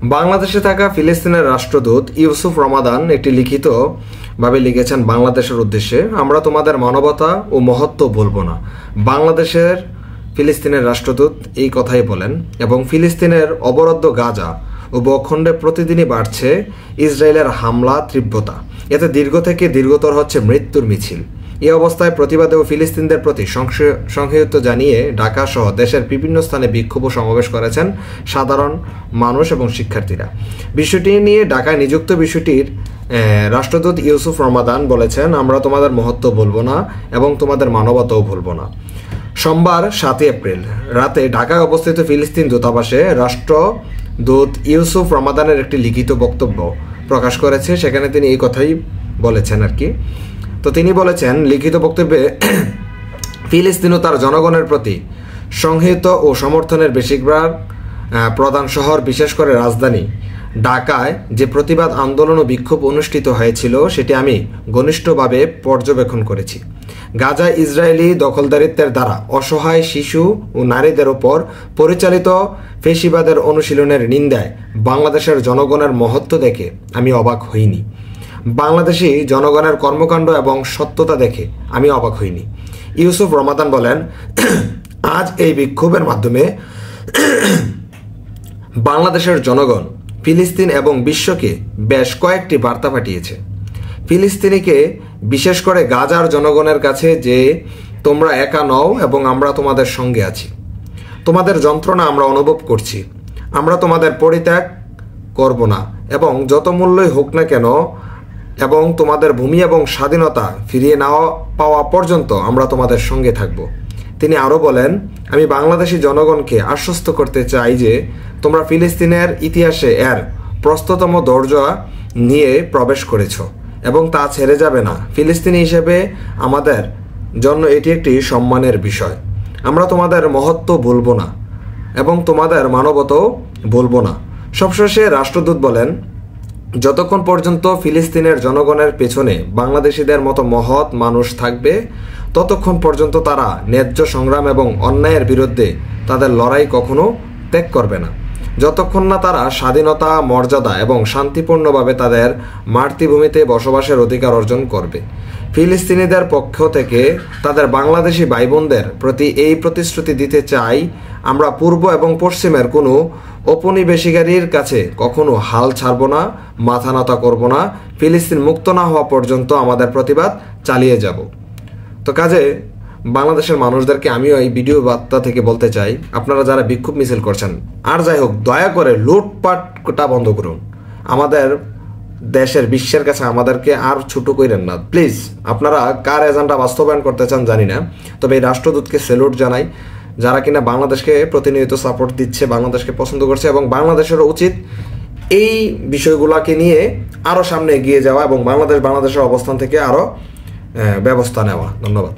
বাংলাদেশে থাকা ফিলিস্তিনের রাষ্ট্রদূত ইউসুফ রমাদান একটি লিখিতভাবে লিখেছেন বাংলাদেশের উদ্দেশ্যে, আমরা তোমাদের মানবতা ও মহত্ব বলবো না। বাংলাদেশের ফিলিস্তিনের রাষ্ট্রদূত এই কথাই বলেন এবং ফিলিস্তিনের অবরুদ্ধ গাজা ও ভূখণ্ডে প্রতিদিনই বাড়ছে ইসরায়েলের হামলা তীব্রতা। এতে দীর্ঘ থেকে দীর্ঘতর হচ্ছে মৃত্যুর মিছিল। এই অবস্থায় প্রতিবাদে ও ফিলিস্তিনদের প্রতি সংহতি জানিয়ে ঢাকা সহ দেশের বিভিন্ন স্থানে বিক্ষোভ ও সমাবেশ করেছেন সাধারণ মানুষ এবং শিক্ষার্থীরা। বিষয়টি নিয়ে ঢাকায় নিযুক্ত বিষয়টির রাষ্ট্রদূত ইউসুফ রমাদান বলেছেন, আমরা তোমাদের মহত্ব বলবো না এবং তোমাদের মানবতাও ভুলবো না। সোমবার 7 এপ্রিল রাতে ঢাকায় অবস্থিত ফিলিস্তিন দূতাবাসে রাষ্ট্রদূত ইউসুফ রমাদানের একটি লিখিত বক্তব্য প্রকাশ করেছে। সেখানে তিনি এই কথাই বলেছেন আর কি। তো তিনি বলেছেন, লিখিত বক্তব্যে ফিলিস্তিন ও তার জনগণের প্রতি সংহতি ও সমর্থনের বেশিরভাগ প্রধান শহর, বিশেষ করে রাজধানী ঢাকায় যে প্রতিবাদ আন্দোলন ও বিক্ষোভ অনুষ্ঠিত হয়েছিল সেটি আমি ঘনিষ্ঠভাবে পর্যবেক্ষণ করেছি। গাজায় ইসরায়েলি দখলদারিত্বের দ্বারা অসহায় শিশু ও নারীদের ওপর পরিচালিত ফ্যাসিবাদের অনুশীলনের নিন্দায় বাংলাদেশের জনগণের মহত্ব দেখে আমি অবাক হইনি। বাংলাদেশি জনগণের কর্মকাণ্ড এবং সত্যতা দেখে আমি অবাক হইনি। ইউসুফ রমাদান বলেন, আজ এই বিক্ষোভের মাধ্যমে বাংলাদেশের জনগণ ফিলিস্তিন এবং বিশ্বকে বেশ কয়েকটি বার্তা পাঠিয়েছে। ফিলিস্তিনিকে বিশেষ করে গাজার জনগণের কাছে যে তোমরা একা নও এবং আমরা তোমাদের সঙ্গে আছি। তোমাদের যন্ত্রণা আমরা অনুভব করছি। আমরা তোমাদের পরিত্যাগ করব না এবং যত মূল্যই হোক না কেন, এবং তোমাদের ভূমি এবং স্বাধীনতা ফিরিয়ে পাওয়া পর্যন্ত আমরা তোমাদের সঙ্গে থাকব। তিনি আরও বলেন, আমি বাংলাদেশি জনগণকে আশ্বস্ত করতে চাই যে তোমরা ফিলিস্তিনের ইতিহাসে এর প্রস্ততম দরজা নিয়ে প্রবেশ করেছ এবং তা ছেড়ে যাবে না। ফিলিস্তিনি হিসেবে আমাদের জন্য এটি একটি সম্মানের বিষয়। আমরা তোমাদের মহত্ব ভুলবো না এবং তোমাদের মানবতাও ভুলবো না। সবশেষে রাষ্ট্রদূত বলেন, যতক্ষণ পর্যন্ত ফিলিস্তিনের জনগণের পেছনে বাংলাদেশিদের মতো মহৎ মানুষ থাকবে, ততক্ষণ পর্যন্ত তারা ন্যায্য সংগ্রাম এবং অন্যায়ের বিরুদ্ধে তাদের লড়াই কখনো ত্যাগ করবে না। যতক্ষণ না তারা স্বাধীনতা, মর্যাদা এবং শান্তিপূর্ণভাবে তাদের মাতৃভূমিতে বসবাসের অধিকার অর্জন করবে। ফিলিস্তিনিদের পক্ষ থেকে তাদের বাংলাদেশি ভাই বোনদের প্রতি এই প্রতিশ্রুতি দিতে চাই, আমরা পূর্ব এবং পশ্চিমের কোনো ঔপনিবেশিকারীর কাছে কখনো হাল ছাড়ব না, মাথা নত করব না। ফিলিস্তিন মুক্ত না হওয়া পর্যন্ত আমাদের প্রতিবাদ চালিয়ে যাব। তো কাজে বাংলাদেশের মানুষদেরকে আমিও এই ভিডিও বার্তা থেকে বলতে চাই, আপনারা যারা বিক্ষোভ মিছিল করছেন, আর যাই হোক, দয়া করে লুটপাটটা বন্ধ করুন। আমাদের দেশের, বিশ্বের কাছে আমাদেরকে আর ছোট করেন না প্লিজ। আপনারা কার এজেন্ডা বাস্তবায়ন করতে চান জানি না, তবে এই রাষ্ট্রদূতকে স্যালুট জানাই, যারা কিনা বাংলাদেশকে প্রতিনিয়ত সাপোর্ট দিচ্ছে, বাংলাদেশকে পছন্দ করছে, এবং বাংলাদেশের উচিত এই বিষয়গুলোকে নিয়ে আরও সামনে এগিয়ে যাওয়া এবং বাংলাদেশের অবস্থান থেকে আরও ব্যবস্থা নেওয়া। ধন্যবাদ।